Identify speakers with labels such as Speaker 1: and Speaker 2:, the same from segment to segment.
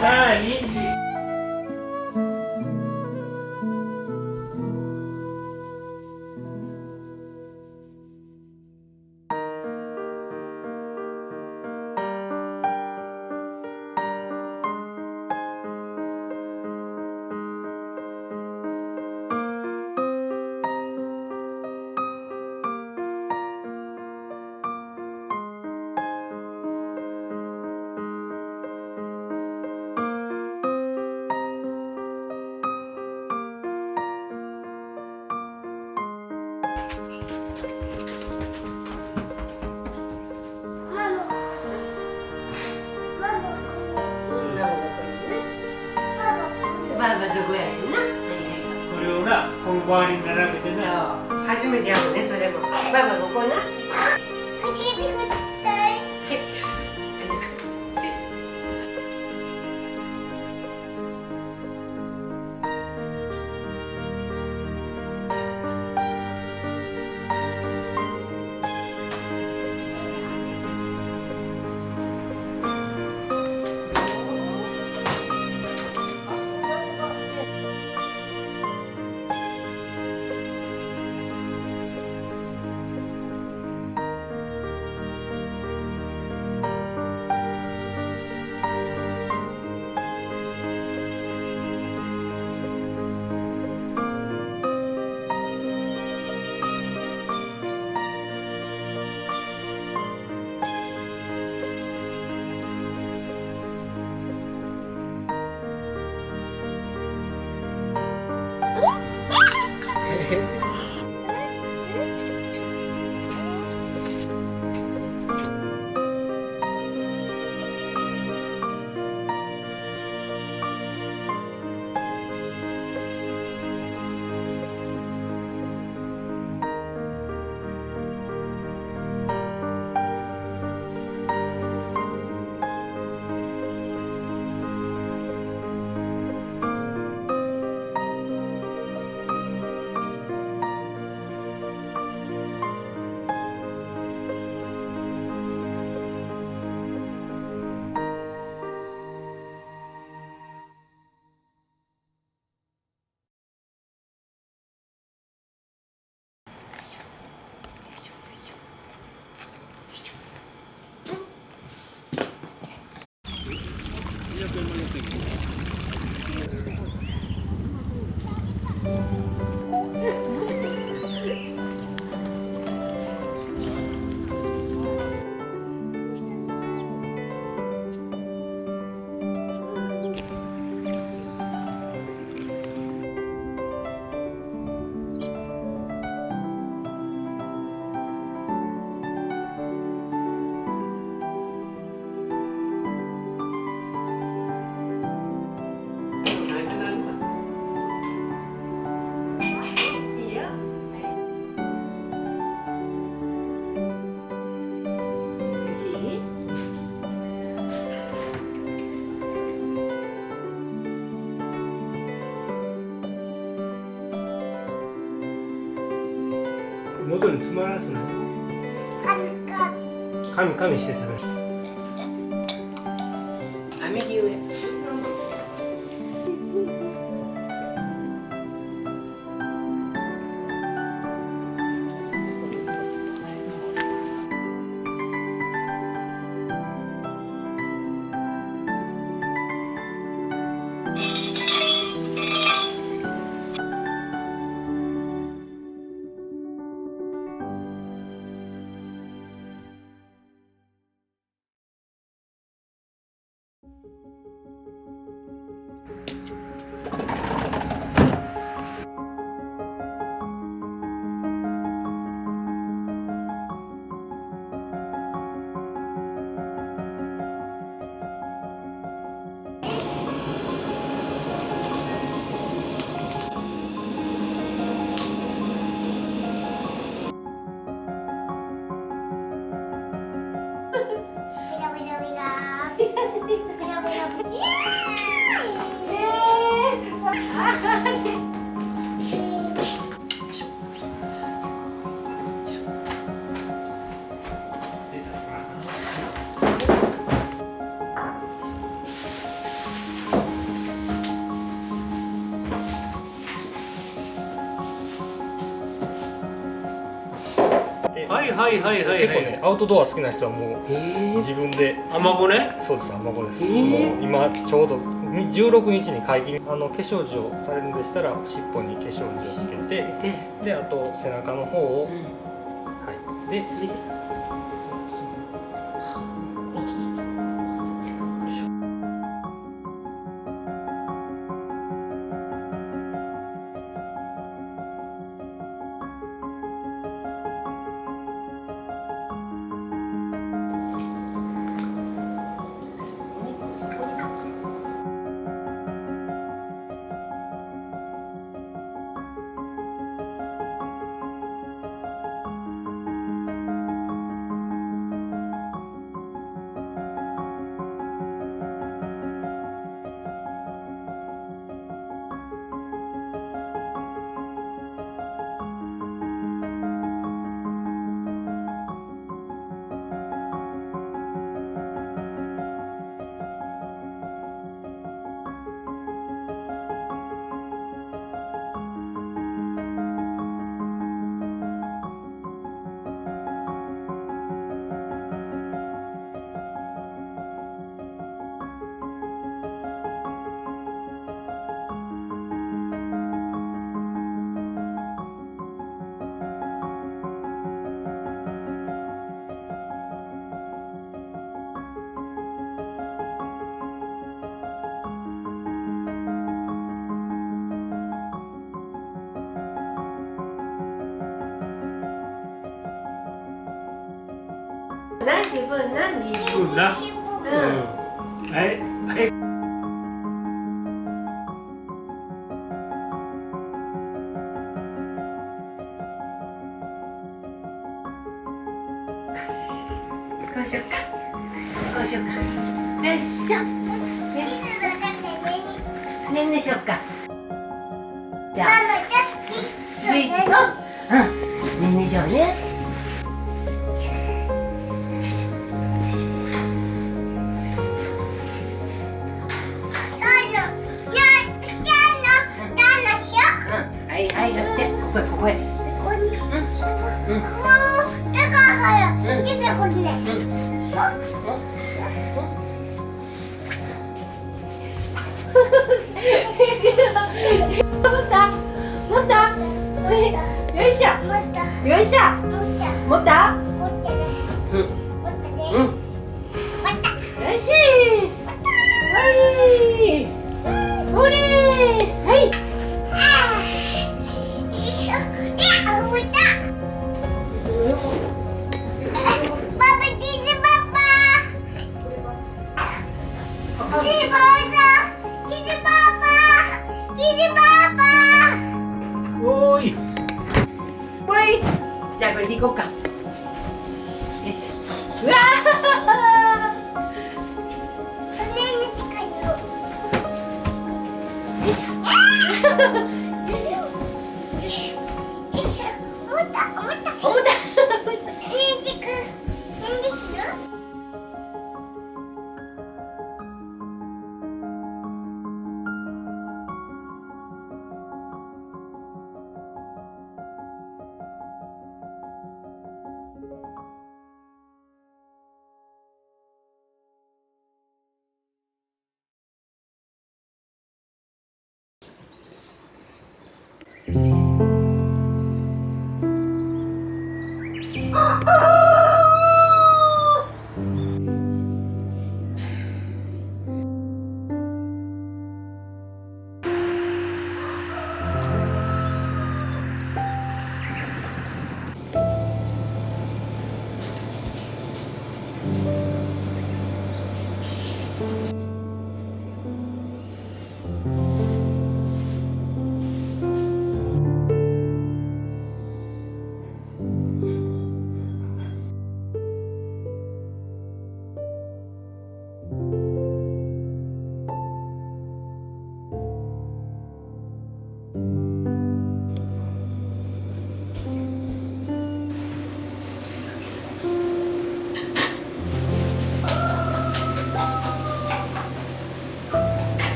Speaker 1: 何？
Speaker 2: ばあばそこやねんな。
Speaker 1: これをな、この周りに並べてな。
Speaker 2: 初めてやもんね、それも。ばあばここな。
Speaker 1: 喉に詰まらすなよ。噛み噛みして食べる。
Speaker 2: あ、右上。
Speaker 1: はいはいはいはい。
Speaker 3: 結構ねアウトドア好きな人はもう
Speaker 2: へ
Speaker 3: 自分で、
Speaker 1: アマゴね。
Speaker 3: そうですアマゴです、
Speaker 2: へえ
Speaker 3: もう今ちょうど16日に解禁、化粧地をされるんでしたら尻尾に化粧地をつけて、
Speaker 2: え。
Speaker 3: であと背中の方を、はい、で
Speaker 2: それで。何自分何自分。
Speaker 1: うんな。
Speaker 2: うん。
Speaker 1: はいはい。
Speaker 2: こうしようか。こうしようか。よいしょ。ねんねしようか。じゃあ。うん。ねんねしようね。はいはいだってここへここへ。
Speaker 4: ここに。
Speaker 2: うん。
Speaker 4: だから出てくるね。
Speaker 2: 持った持ったよいしょよいしょ持ったうんうんよしはいほれはい
Speaker 1: おーい。
Speaker 2: ほいじゃあこれでいこうかよいしょうわ重た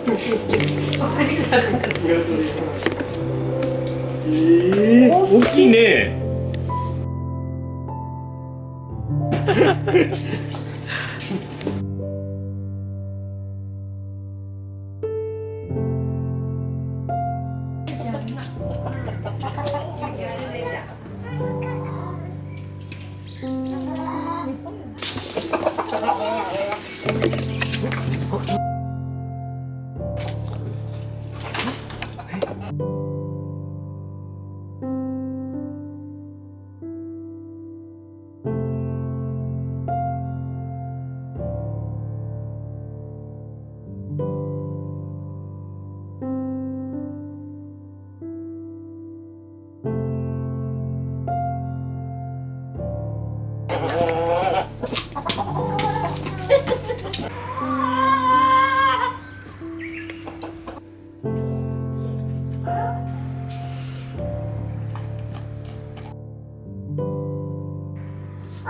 Speaker 1: 大きいね。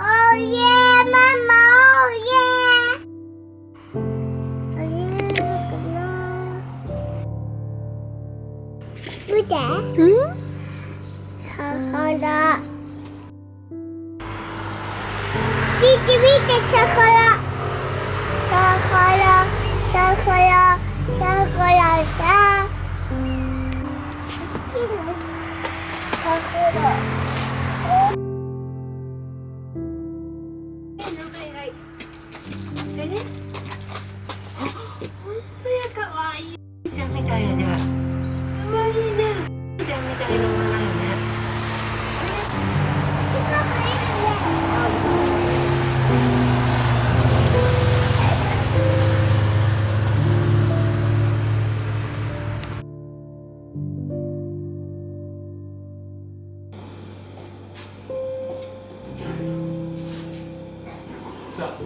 Speaker 4: おいえママおいえおいえかな見て魚見て見て魚さ
Speaker 2: でね、あ、本当やかわいいちゃんみたいやね。かわいいね。ちゃんみたいなものやね。
Speaker 1: さあ